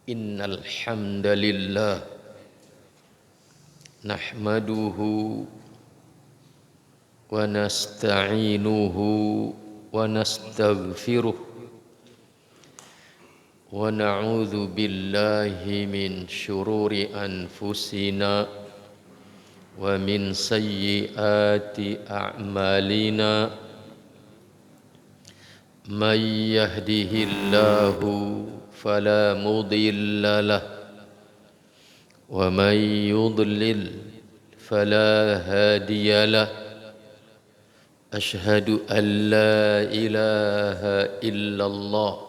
Innal hamdalillah nahmaduhu wa nasta'inuhu wa nastaghfiruh wa na'udzu billahi min syururi anfusina wa min sayyiati a'malina may yahdihillahu fala mudilla lahu wa may yudlil fala hadiya lahu asyhadu an la ilaha illallah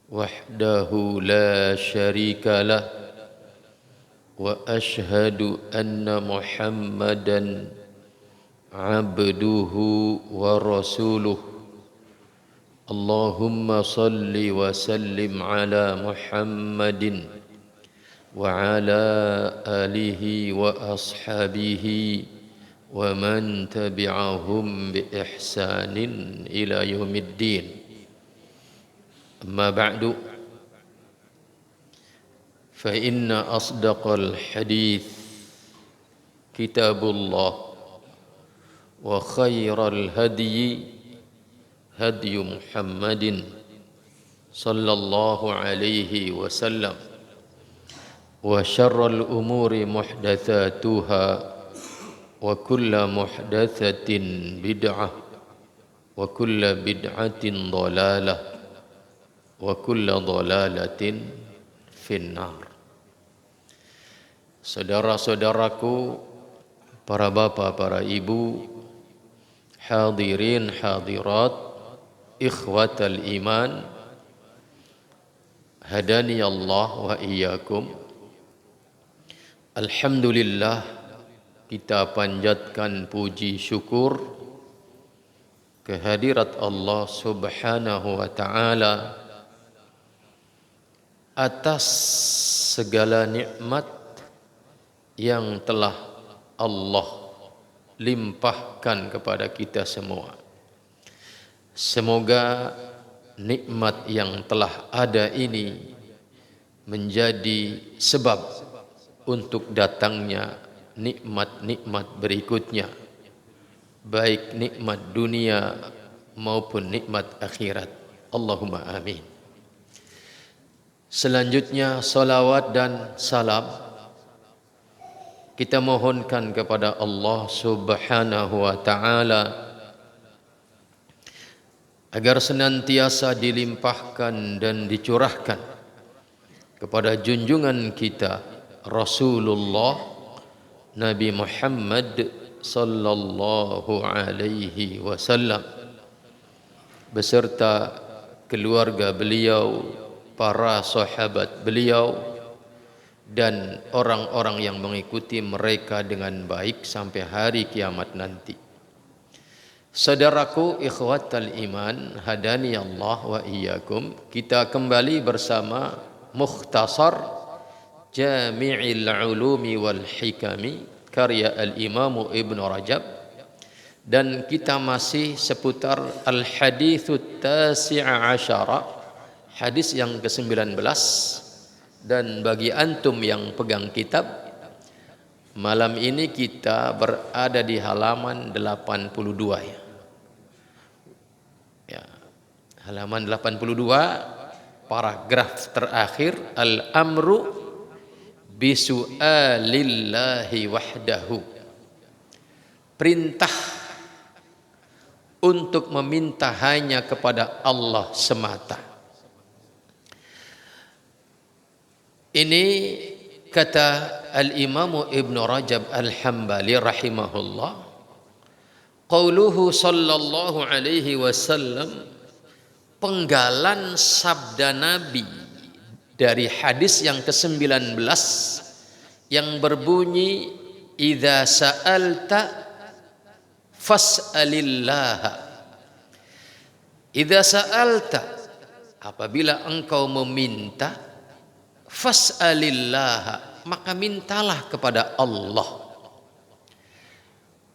wahdahu la syarika lah wa asyhadu anna muhammadan abduhu wa rasuluh. Allahumma salli wa sallim ala Muhammadin wa ala alihi wa ashabihi wa man tabi'ahum bi ihsanin ila yaumiddin. Amma ba'du, fa inna asdaqal hadith kitabullah wa khairal hadyi hadyu Muhammadin sallallahu alaihi wasallam wa syarrul umuri muhdatsatuha wa kullu muhdatsatin bid'ah wa kullu bid'atin dhalalah wa kullu dhalalatin finnar. Saudara-saudaraku, para bapak, para ibu, hadirin hadirat, ikhwatal iman, hadani Allah wa iyyakum. Alhamdulillah, kita panjatkan puji syukur kehadirat Allah subhanahu wa ta'ala atas segala nikmat yang telah Allah limpahkan kepada kita semua. Semoga nikmat yang telah ada ini menjadi sebab untuk datangnya nikmat-nikmat berikutnya, baik nikmat dunia maupun nikmat akhirat. Allahumma amin. Selanjutnya salawat dan salam kita mohonkan kepada Allah subhanahu wa ta'ala agar senantiasa dilimpahkan dan dicurahkan kepada junjungan kita Rasulullah Nabi Muhammad sallallahu alaihi wasallam beserta keluarga beliau, para sahabat beliau, dan orang-orang yang mengikuti mereka dengan baik sampai hari kiamat nanti. Saudaraku ikhwatal iman, hadani Allah wa iyyakum. Kita kembali bersama Mukhtasar Jami'il Ulumi wal Hikami karya Al-Imam Ibn Rajab, dan kita masih seputar Al-Hadithut Tasi'a Asyara, hadis yang ke-19. Dan bagi antum yang pegang kitab, malam ini kita berada di halaman 82 ya. Halaman 82, paragraf terakhir, al-amru bisu'alillahi wahdahu. Perintah untuk meminta hanya kepada Allah semata. Ini kata Al-Imam Ibn Rajab Al-Hambali rahimahullah, qauluhu sallallahu alaihi wasallam, penggalan sabda Nabi dari hadis yang ke-19 yang berbunyi idza sa'alta fas'alillah. Idza sa'alta, apabila engkau meminta, fas'alillah, maka mintalah kepada Allah.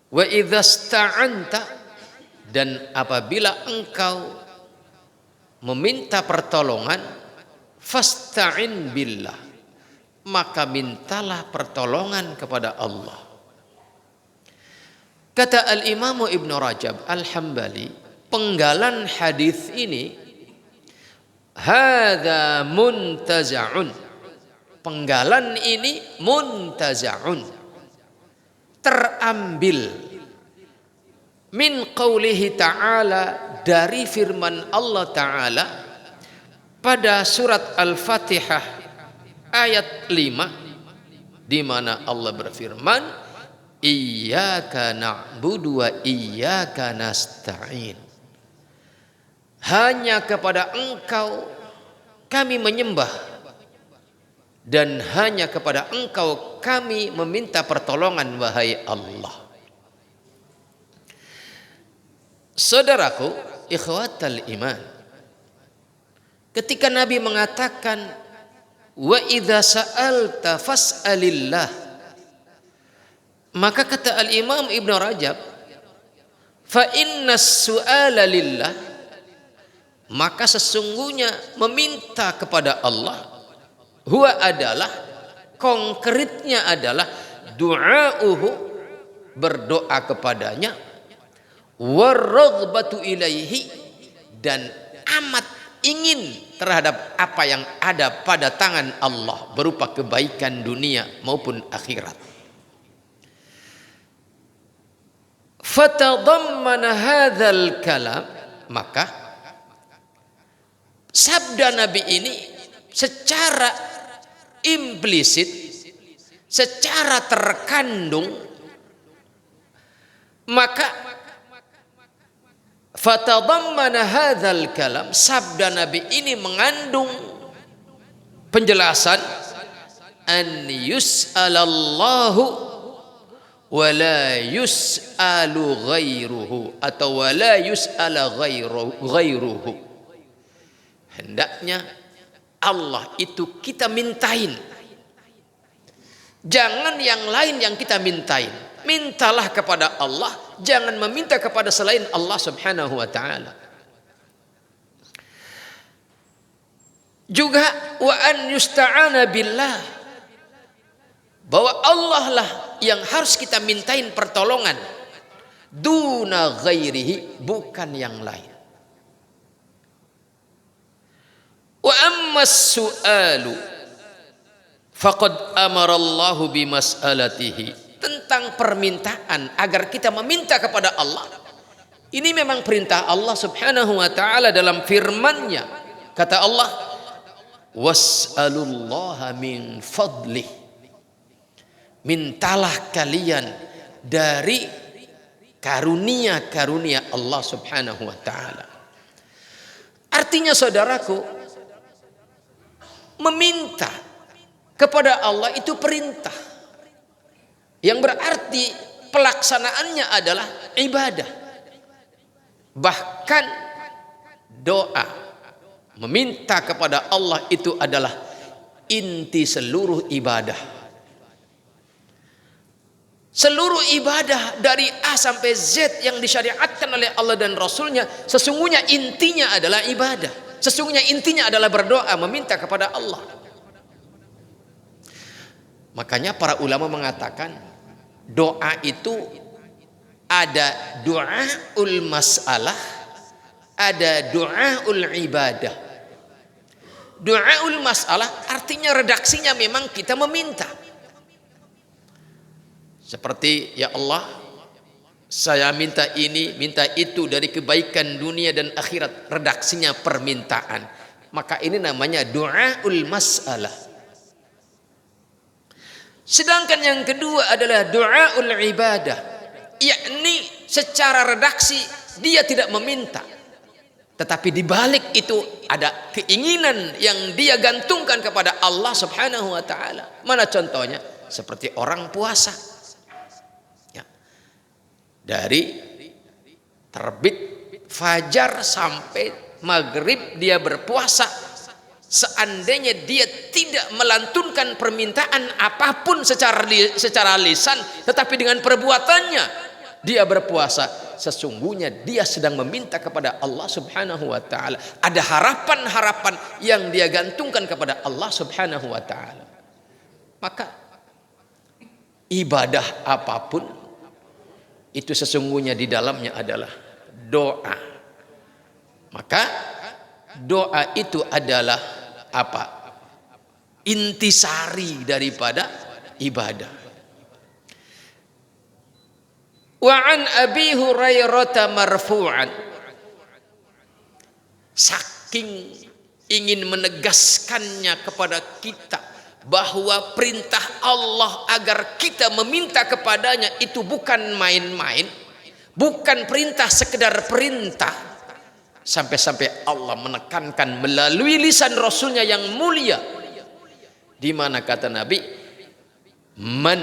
Wa idza sta'anta, dan apabila engkau meminta pertolongan, fasta'in billah, maka mintalah pertolongan kepada Allah. Kata Al-Imam Ibn Rajab Al-Hambali, penggalan hadis ini, hadza muntaza'un, penggalan ini muntaza'un, terambil min qaulihi ta'ala, dari firman Allah Ta'ala pada surat Al-Fatihah ayat 5, di mana Allah berfirman, iyyaka na'budu wa iyyaka nasta'in, hanya kepada Engkau kami menyembah dan hanya kepada Engkau kami meminta pertolongan, wahai Allah. Saudaraku, ikhwatal iman, ketika Nabi mengatakan wa idza sa'alta fas'alillah, maka kata Al-Imam Ibn Rajab, fa innas su'ala lillah, maka sesungguhnya meminta kepada Allah, huwa adalah, konkretnya adalah du'auhu, berdoa kepadanya, warraghbatu ilaihi, dan amat ingin terhadap apa yang ada pada tangan Allah berupa kebaikan dunia maupun akhirat. Fatadammana hadzal kalam, maka sabda Nabi ini secara implisit, secara terkandung, maka fatadammana hadzal kalam, sabda Nabi ini mengandung penjelasan an yus'alallahu wa la yus'alu ghairuhu, atau wa la yus'ala ghairuhu, hendaknya Allah itu kita mintain, jangan yang lain yang kita mintain. Mintalah kepada Allah, jangan meminta kepada selain Allah Subhanahu wa ta'ala. Juga wa an yusta'ana billah, bahwa Allah lah yang harus kita mintain pertolongan, duna ghairihi, bukan yang lain. Wa amma su'alu faqad amara Allahu bimas'alatihi, tentang permintaan agar kita meminta kepada Allah, ini memang perintah Allah Subhanahu wa ta'ala dalam firman-Nya. Kata Allah, was'alullaha min fadlih, mintalah kalian dari karunia-karunia Allah Subhanahu wa ta'ala. Artinya saudaraku, meminta kepada Allah itu perintah, yang berarti pelaksanaannya adalah ibadah. Bahkan doa, meminta kepada Allah itu adalah inti seluruh ibadah. Seluruh ibadah dari A sampai Z yang disyariatkan oleh Allah dan Rasulnya, sesungguhnya intinya adalah ibadah. Sesungguhnya intinya adalah berdoa, meminta kepada Allah. Makanya para ulama mengatakan, doa itu ada doaul masalah, ada doaul ibadah. Doaul masalah artinya redaksinya memang kita meminta. Seperti, ya Allah, saya minta ini, minta itu dari kebaikan dunia dan akhirat. Redaksinya permintaan. Maka ini namanya doaul masalah. Sedangkan yang kedua adalah doaul ibadah, yakni secara redaksi dia tidak meminta, tetapi di balik itu ada keinginan yang dia gantungkan kepada Allah Subhanahu wa ta'ala. Mana contohnya? Seperti orang puasa, ya, dari terbit fajar sampai maghrib dia berpuasa. Seandainya dia tidak melantunkan permintaan apapun secara lisan, tetapi dengan perbuatannya dia berpuasa, sesungguhnya dia sedang meminta kepada Allah Subhanahu wa taala. Ada harapan-harapan yang dia gantungkan kepada Allah Subhanahu wa taala. Maka ibadah apapun itu sesungguhnya di dalamnya adalah doa. Maka doa itu adalah apa? Intisari daripada ibadah. Wa an Abi Hurairah marfu'an, saking ingin menegaskannya kepada kita bahwa perintah Allah agar kita meminta kepadanya itu bukan main-main, bukan perintah sekedar perintah. Sampai-sampai Allah menekankan melalui lisan Rasulnya yang mulia, di mana kata Nabi, man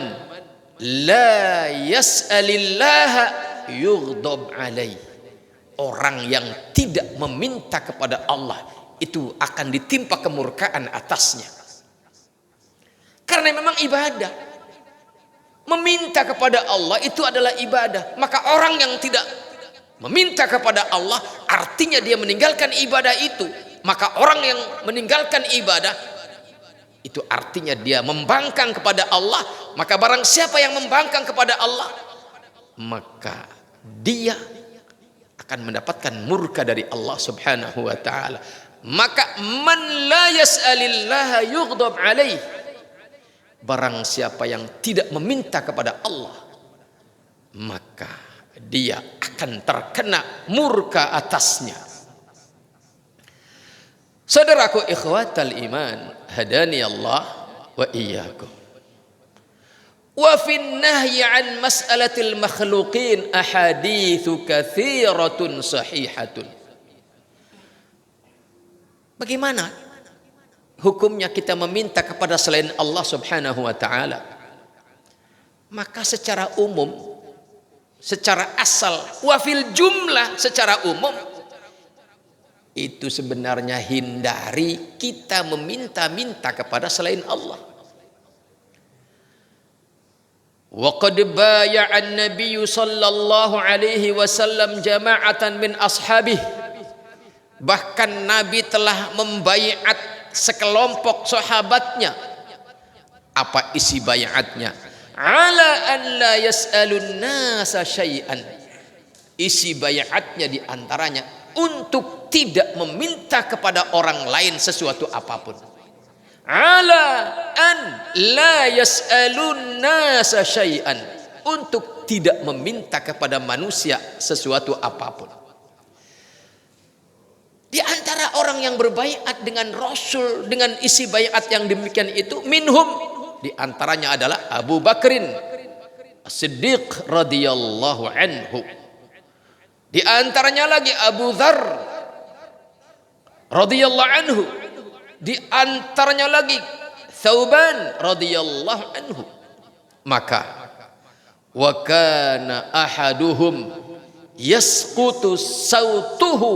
la yas'alillaha yughdab alaih, orang yang tidak meminta kepada Allah itu akan ditimpa kemurkaan atasnya. Karena memang ibadah, meminta kepada Allah itu adalah ibadah. Maka orang yang tidak meminta kepada Allah artinya dia meninggalkan ibadah itu. Maka orang yang meninggalkan ibadah itu artinya dia membangkang kepada Allah. Maka barang siapa yang membangkang kepada Allah, maka dia akan mendapatkan murka dari Allah Subhanahu wa taala. Maka man la yas'alillaha yughdab alaih, barang siapa yang tidak meminta kepada Allah, maka dia akan terkena murka atasnya. Saudaraku ikhwatal iman, hadani Allah wa iyyakum. Wa fin nahyi an mas'alatil makhluqin ahaditsu katsiratun sahihatun. Bagaimana hukumnya kita meminta kepada selain Allah Subhanahu wa taala? Maka secara umum, secara asal, wafil jumlah secara umum, itu sebenarnya hindari kita meminta-minta kepada selain Allah. Wa qad baya'a an-nabiy sallallahu alaihi wasallam jama'atan min ashabihi. Bahkan Nabi telah membaiat sekelompok sahabatnya. Apa isi baiatnya? Ala an la yas'alun nasa syai'an. Isi baiatnya diantaranya untuk tidak meminta kepada orang lain sesuatu apapun. Ala an la yas'alun nasa syai'an, untuk tidak meminta kepada manusia sesuatu apapun. Di antara orang yang berbaiat dengan Rasul dengan isi baiat yang demikian itu, minhum, di antaranya adalah Abu Bakrin As-Siddiq radhiyallahu anhu. Di antaranya lagi Abu Dzar radhiyallahu anhu. Di antaranya lagi Thauban radhiyallahu anhu. Maka wa kana ahaduhum yasqutu sautuhu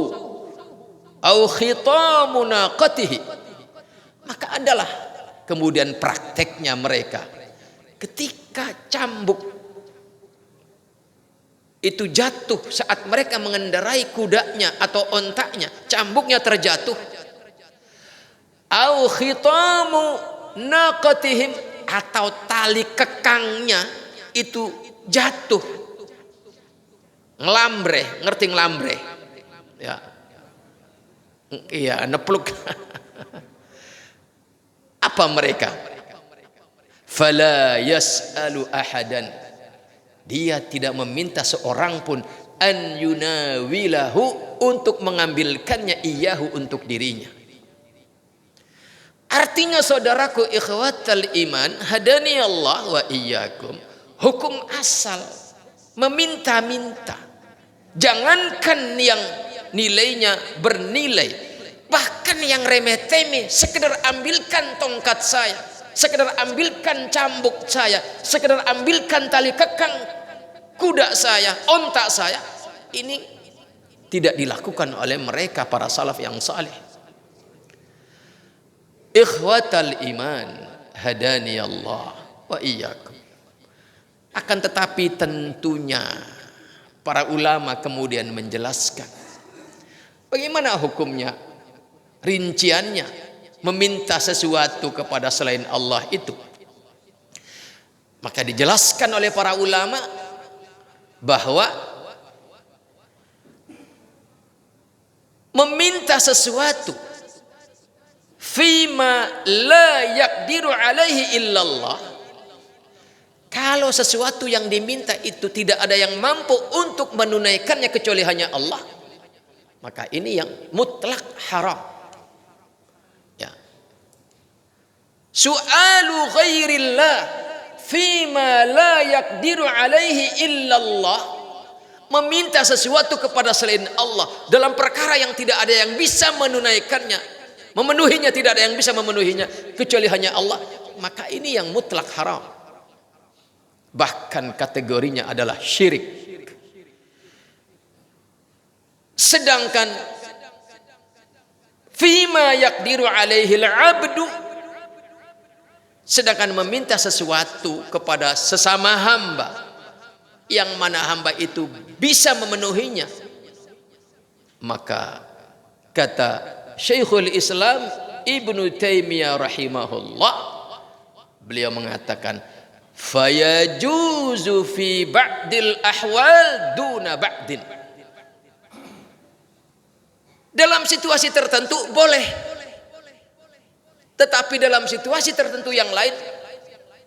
au khitamu naqatihi. Maka adalah kemudian prakteknya mereka ketika cambuk itu jatuh saat mereka mengendarai kudanya atau ontaknya, cambuknya terjatuh, au khitamu naqatihim, atau tali kekangnya itu jatuh, ngelambre, ngerti ngelambre ya? Iya, nepluk. Apa mereka? Fala yas'alu ahadan, dia tidak meminta seorang pun an yunawilahu, untuk mengambilkannya iyahu, untuk dirinya. Artinya saudaraku ikhwatal iman, hadani Allah wa iyyakum, hukum asal meminta-minta, jangankan yang nilainya bernilai, bahkan yang remeh-temeh, sekedar ambilkan tongkat saya, sekedar ambilkan cambuk saya, sekedar ambilkan tali kekang kuda saya, ontak saya, ini tidak dilakukan oleh mereka para salaf yang saleh. Ikhwatal iman, hadani Allah wa iyyakum. Akan tetapi tentunya Para ulama kemudian menjelaskan bagaimana hukumnya, rinciannya meminta sesuatu kepada selain Allah itu. Maka dijelaskan oleh para ulama bahwa meminta sesuatu fima la yaqdiru alaihi illallah, kalau sesuatu yang diminta itu tidak ada yang mampu untuk menunaikannya kecuali hanya Allah, maka ini yang mutlak haram. Ya. Su'alu ghairillah fima la yaqdiru alaihi illallah, meminta sesuatu kepada selain Allah dalam perkara yang tidak ada yang bisa menunaikannya, memenuhinya, tidak ada yang bisa memenuhinya kecuali hanya Allah, maka ini yang mutlak haram. Bahkan kategorinya adalah syirik. Sedangkan fima yaqdiru alaihi al-'abdu, sedangkan meminta sesuatu kepada sesama hamba yang mana hamba itu bisa memenuhinya, maka kata Syekhul Islam Ibnu Taimiyah rahimahullah, beliau mengatakan fayajuzu fi ba'dil ahwal duna ba'din, dalam situasi tertentu boleh, tetapi dalam situasi tertentu yang lain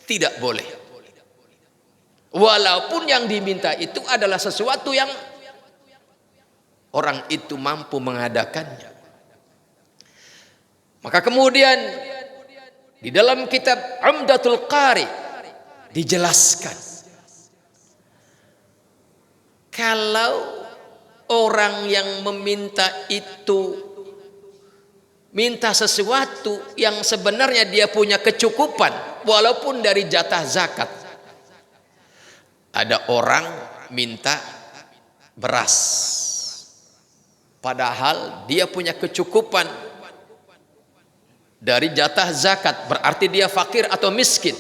tidak boleh, walaupun yang diminta itu adalah sesuatu yang orang itu mampu mengadakannya. Maka kemudian di dalam kitab Umdatul Qari dijelaskan, kalau orang yang meminta itu minta sesuatu yang sebenarnya dia punya kecukupan walaupun dari jatah zakat. Ada orang minta beras padahal dia punya kecukupan dari jatah zakat, berarti dia fakir atau miskin.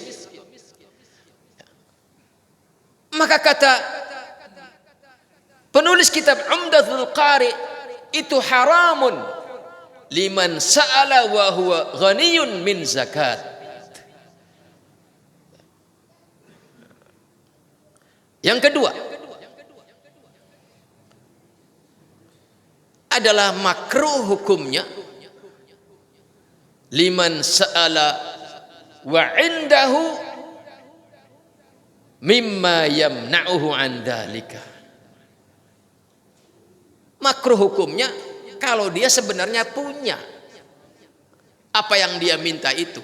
Maka kata penulis kitab Umdatul Qari, itu haramun liman sa'ala wa huwa ghaniyun min zakat. Yang kedua adalah makruh hukumnya liman sa'ala wa indahu mimma yamna'uhu an dzalika. Makruh hukumnya kalau dia sebenarnya punya apa yang dia minta itu.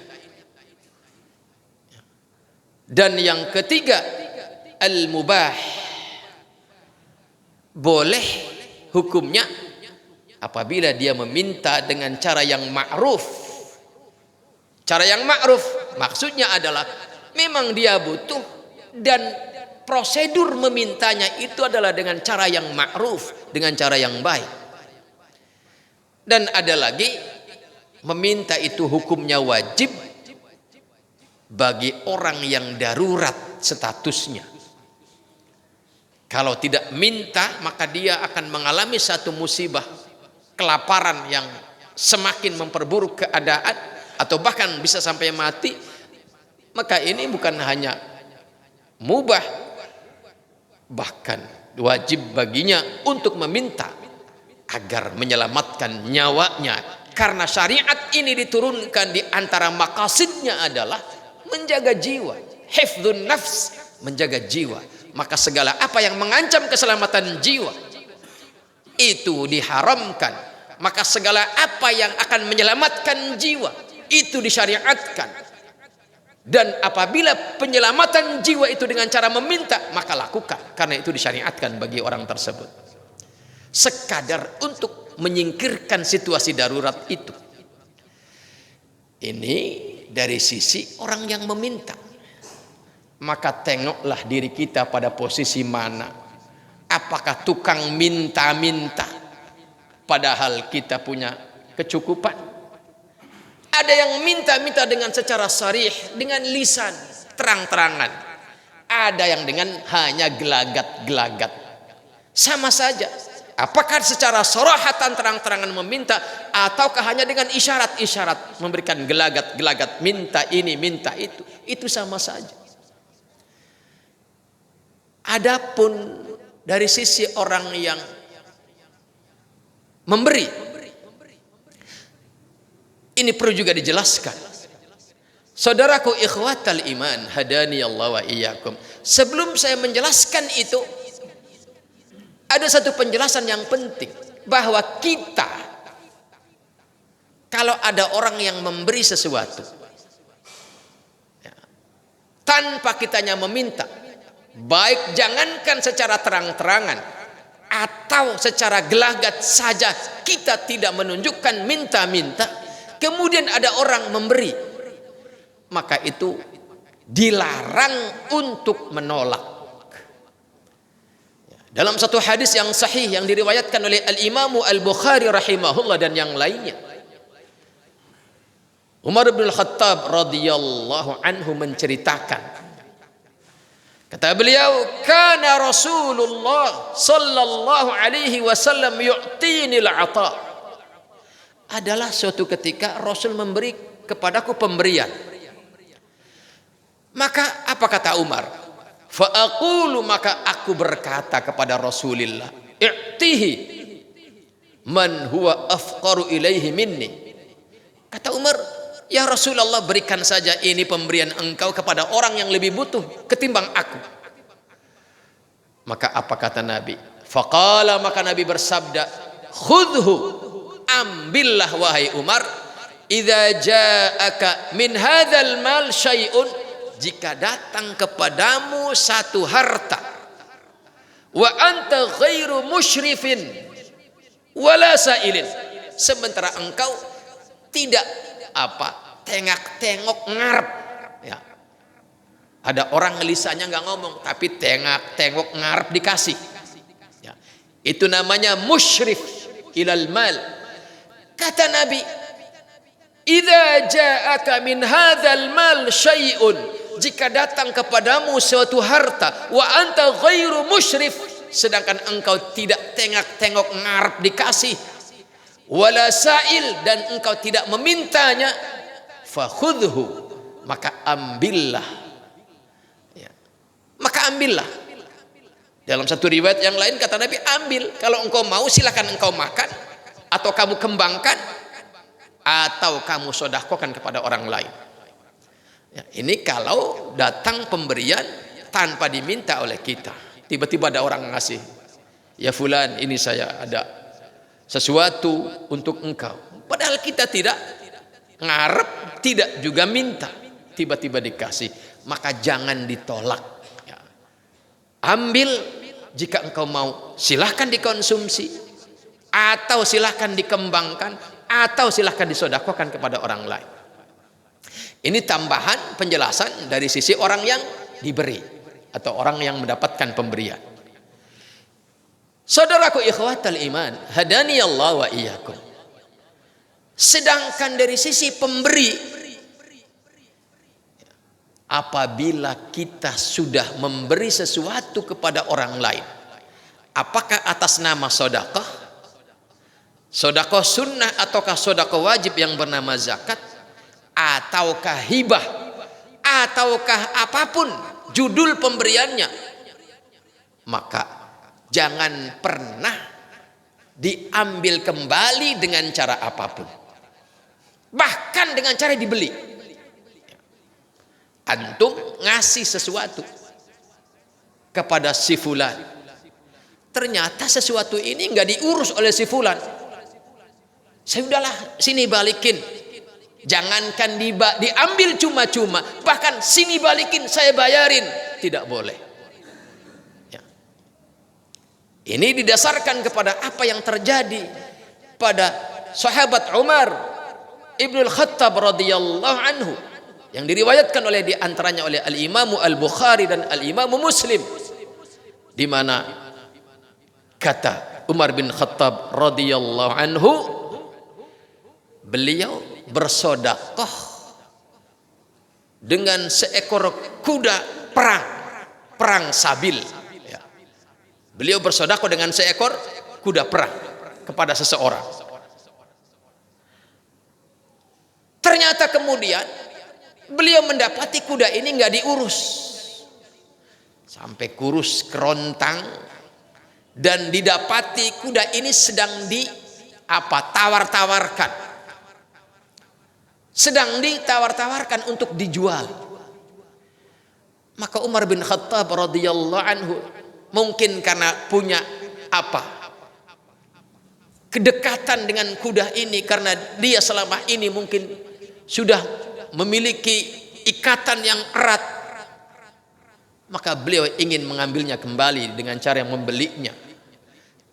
Dan yang ketiga, al-mubah, boleh hukumnya apabila dia meminta dengan cara yang ma'ruf. Cara yang ma'ruf maksudnya adalah memang dia butuh dan prosedur memintanya itu adalah dengan cara yang ma'ruf, dengan cara yang baik. Dan ada lagi, meminta itu hukumnya wajib bagi orang yang darurat statusnya. Kalau tidak minta, maka dia akan mengalami satu musibah, kelaparan yang semakin memperburuk keadaan atau bahkan bisa sampai mati. Maka ini bukan hanya mubah, bahkan wajib baginya untuk meminta agar menyelamatkan nyawanya, karena syariat ini diturunkan di antara maqasidnya adalah menjaga jiwa, hifdzun nafs, menjaga jiwa. Maka segala apa yang mengancam keselamatan jiwa itu diharamkan, maka segala apa yang akan menyelamatkan jiwa itu disyariatkan. Dan apabila penyelamatan jiwa itu dengan cara meminta, maka lakukan, karena itu disyariatkan bagi orang tersebut. Sekadar untuk menyingkirkan situasi darurat itu. Ini dari sisi orang yang meminta. Maka tengoklah diri kita pada posisi mana. Apakah tukang minta-minta padahal kita punya kecukupan? Ada yang minta-minta dengan secara sarih, dengan lisan, terang-terangan. Ada yang dengan hanya gelagat-gelagat. Sama saja. Apakah secara sorahatan terang-terangan meminta, ataukah hanya dengan isyarat-isyarat memberikan gelagat-gelagat, minta ini, minta itu sama saja. Adapun dari sisi orang yang memberi, ini perlu juga dijelaskan. Saudaraku ikhwatal iman, hadani Allah wa iyyakum. Sebelum saya menjelaskan itu, ada satu penjelasan yang penting, bahwa kita kalau ada orang yang memberi sesuatu ya, tanpa kitanya meminta, baik jangankan secara terang-terangan atau secara gelagat saja kita tidak menunjukkan minta-minta, kemudian ada orang memberi, maka itu dilarang untuk menolak. Dalam satu hadis yang sahih yang diriwayatkan oleh Al-Imam Al-Bukhari rahimahullah dan yang lainnya, Umar bin Khattab radhiyallahu anhu menceritakan, kata beliau, kana Rasulullah sallallahu alaihi wasallam yu'tini al-'ata. Adalah suatu ketika Rasul memberi kepadaku pemberian. Maka apa kata Umar? Fa'aqulu, maka aku berkata kepada Rasulullah, i'tihi man huwa afqaru ilaihi minni. Kata Umar, ya Rasulullah, berikan saja ini pemberian engkau kepada orang yang lebih butuh ketimbang aku. Maka apa kata Nabi? Faqala, maka Nabi bersabda, khudhu, ambillah wahai Umar, idza ja'aka min hadzal mal syai'un, jika datang kepadamu satu harta, wa anta ghairu musyrifin wala sa'ilin, sementara engkau tidak tengok-tengok ngarep ya. Ada orang lisannya nggak ngomong tapi tengok-tengok ngarep dikasih ya. Itu namanya musyrif ilal mal. Kata Nabi, idza ja'aka min hadzal mal syai'un, jika datang kepadamu suatu harta, wa anta ghairu musyrif, sedangkan engkau tidak tengok-tengok ngarep dikasih, wala sa'il, dan engkau tidak memintanya, fakhudhu, maka ambillah ya. Maka ambillah. Dalam satu riwayat yang lain kata Nabi, ambil, kalau engkau mau silakan engkau makan, atau kamu kembangkan, atau kamu sedekahkan kepada orang lain ya. Ini kalau datang pemberian tanpa diminta oleh kita, tiba-tiba ada orang ngasih, ya fulan, ini saya ada sesuatu untuk engkau, padahal kita tidak ngarep, tidak juga minta, tiba-tiba dikasih, maka jangan ditolak ya. Ambil, jika engkau mau silahkan dikonsumsi, atau silahkan dikembangkan, atau silahkan disedekahkan kepada orang lain. Ini tambahan penjelasan dari sisi orang yang diberi atau orang yang mendapatkan pemberian. Saudaraku ikhwatal iman, hadani Allah wa iyyakum. Sedangkan dari sisi pemberi, apabila kita sudah memberi sesuatu kepada orang lain, apakah atas nama sedekah, sedekah sunnah, ataukah sedekah wajib yang bernama zakat, ataukah hibah, ataukah apapun judul pemberiannya, maka jangan pernah diambil kembali dengan cara apapun, bahkan dengan cara dibeli. Antum ngasih sesuatu kepada si fulan, ternyata sesuatu ini nggak diurus oleh si fulan, sudahlah sini balikin. Jangankan diambil cuma-cuma, bahkan sini balikin saya bayarin, tidak boleh ya. Ini didasarkan kepada apa yang terjadi pada sahabat Umar Ibnul Khattab radhiyallahu anhu, yang diriwayatkan oleh diantaranya oleh Al-Imam Al-Bukhari dan Al-Imam Muslim, di mana kata Umar bin Khattab radhiyallahu anhu, beliau bersedekah dengan seekor kuda perang sabil ya. Beliau bersedekah dengan seekor kuda perang kepada seseorang. Ternyata kemudian beliau mendapati kuda ini nggak diurus, sampai kurus kerontang, dan didapati kuda ini sedang tawar-tawarkan, sedang ditawar-tawarkan untuk dijual. Maka Umar bin Khattab radhiyallahu anhu, mungkin karena punya kedekatan dengan kuda ini, karena dia selama ini mungkin sudah memiliki ikatan yang erat, maka beliau ingin mengambilnya kembali dengan cara yang membelinya.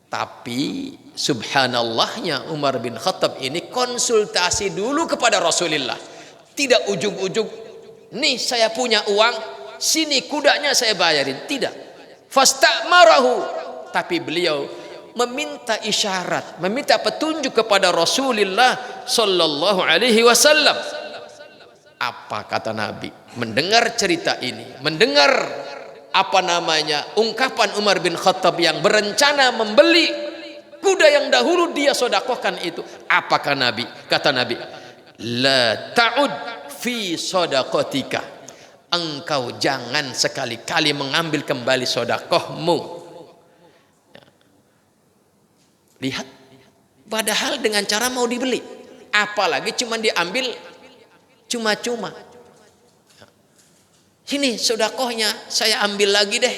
Tapi subhanallahnya Umar bin Khattab ini konsultasi dulu kepada Rasulullah. Tidak ujug-ujug, nih saya punya uang, sini kudanya saya bayarin. Tidak. Fastamarahu. Tapi beliau meminta isyarat, meminta petunjuk kepada Rasulullah sallallahu alaihi wasallam. Apa kata Nabi? Mendengar cerita ini, mendengar ungkapan Umar bin Khattab yang berencana membeli kuda yang dahulu dia sedekahkan itu. Apakah Nabi? Kata Nabi, la ta'ud fi sadaqatika. Engkau jangan sekali-kali mengambil kembali sedekahmu. Lihat, padahal dengan cara mau dibeli, apalagi cuma diambil cuma-cuma. Sini sedekahnya saya ambil lagi deh.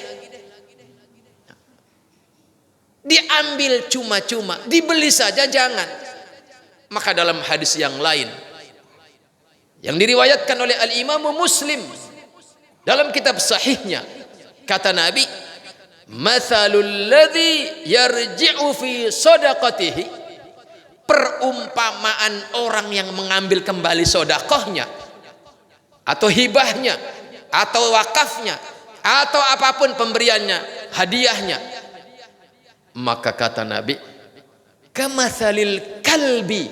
Diambil cuma-cuma, dibeli saja jangan. Maka dalam hadis yang lain yang diriwayatkan oleh Al-Imam Muslim dalam kitab sahihnya, kata Nabi, mathalul ladzi yarji'u fi sadaqatihi, perumpamaan orang yang mengambil kembali sedekahnya atau hibahnya atau wakafnya atau apapun pemberiannya, hadiahnya, maka kata Nabi, kamatsalil kalbi,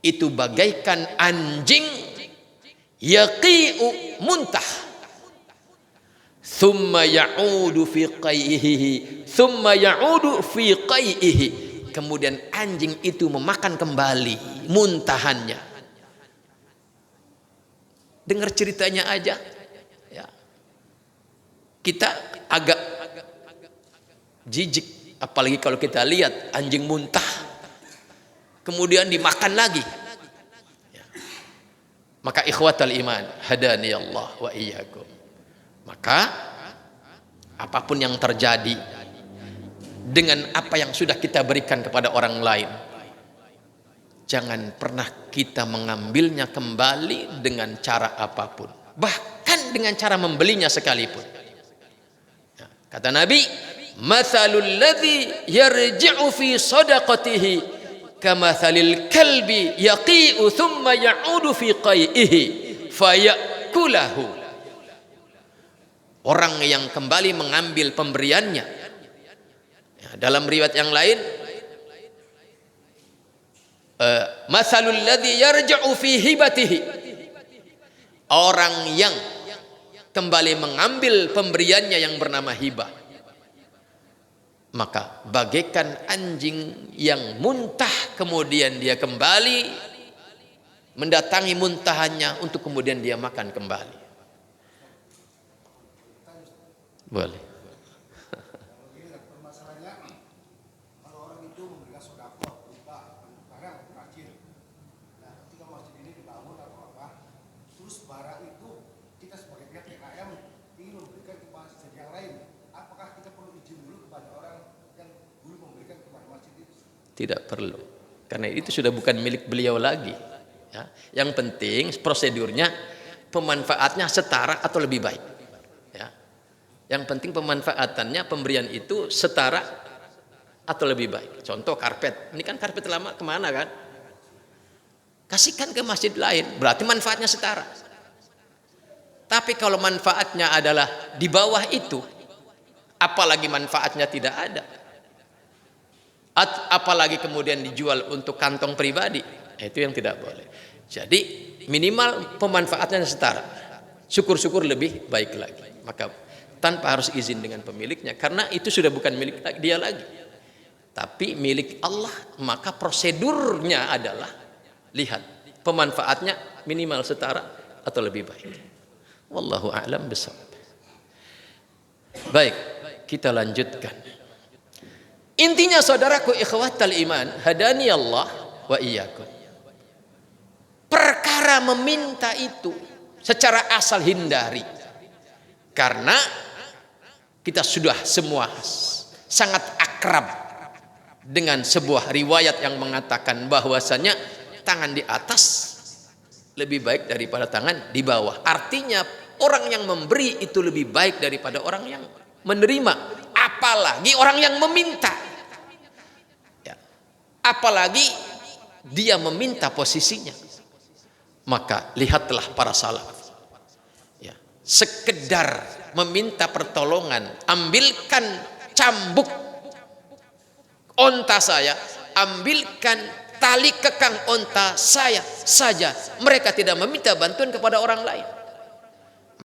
itu bagaikan anjing yaqi'u muntah, thumma ya'udu fi qai'ihi, thumma ya'udu fi qai'ihi, kemudian anjing itu memakan kembali muntahannya. Dengar ceritanya aja ya, kita agak jijik, apalagi kalau kita lihat anjing muntah kemudian dimakan lagi ya. Maka ikhwatal iman hadani Allah wa iyyakum, maka apapun yang terjadi dengan apa yang sudah kita berikan kepada orang lain, jangan pernah kita mengambilnya kembali dengan cara apapun, bahkan dengan cara membelinya sekalipun. Ya, kata Nabi, mathalul ladzi yarji'u fi sadaqatihi kamathalil kalbi yaqi'u thumma ya'udu fi qai'ihi fayakulahu. Orang yang kembali mengambil pemberiannya ya, dalam riwayat yang lain, mathalul ladzi yarji'u fi hibatihi, orang yang kembali mengambil pemberiannya yang bernama hibah, maka bagaikan anjing yang muntah kemudian dia kembali mendatangi muntahannya untuk kemudian dia makan kembali. Boleh. Tidak perlu, karena itu sudah bukan milik beliau lagi ya. Yang penting prosedurnya, pemanfaatnya setara atau lebih baik ya. Yang penting pemanfaatannya, pemberian itu setara atau lebih baik. Contoh karpet, ini kan karpet lama, kemana kan, kasihkan ke masjid lain, berarti manfaatnya setara. Tapi kalau manfaatnya adalah di bawah itu, apalagi manfaatnya tidak ada, apalagi kemudian dijual untuk kantong pribadi, itu yang tidak boleh. Jadi minimal pemanfaatnya setara, syukur-syukur lebih baik lagi. Maka tanpa harus izin dengan pemiliknya, karena itu sudah bukan milik dia lagi, tapi milik Allah. Maka prosedurnya adalah lihat pemanfaatnya minimal setara atau lebih baik. Wallahu a'lam bishawab. Baik, kita lanjutkan. Intinya saudaraku ikhwatal iman, hadani Allah wa iyyakum. Perkara meminta itu secara asal hindari. Karena kita sudah semua sangat akrab dengan sebuah riwayat yang mengatakan bahwasanya tangan di atas lebih baik daripada tangan di bawah. Artinya orang yang memberi itu lebih baik daripada orang yang menerima, apalagi orang yang meminta. Ya. Apalagi dia meminta posisinya. Maka lihatlah para salaf. Ya. Sekedar meminta pertolongan, ambilkan cambuk onta saya, ambilkan tali kekang onta saya saja. Mereka tidak meminta bantuan kepada orang lain.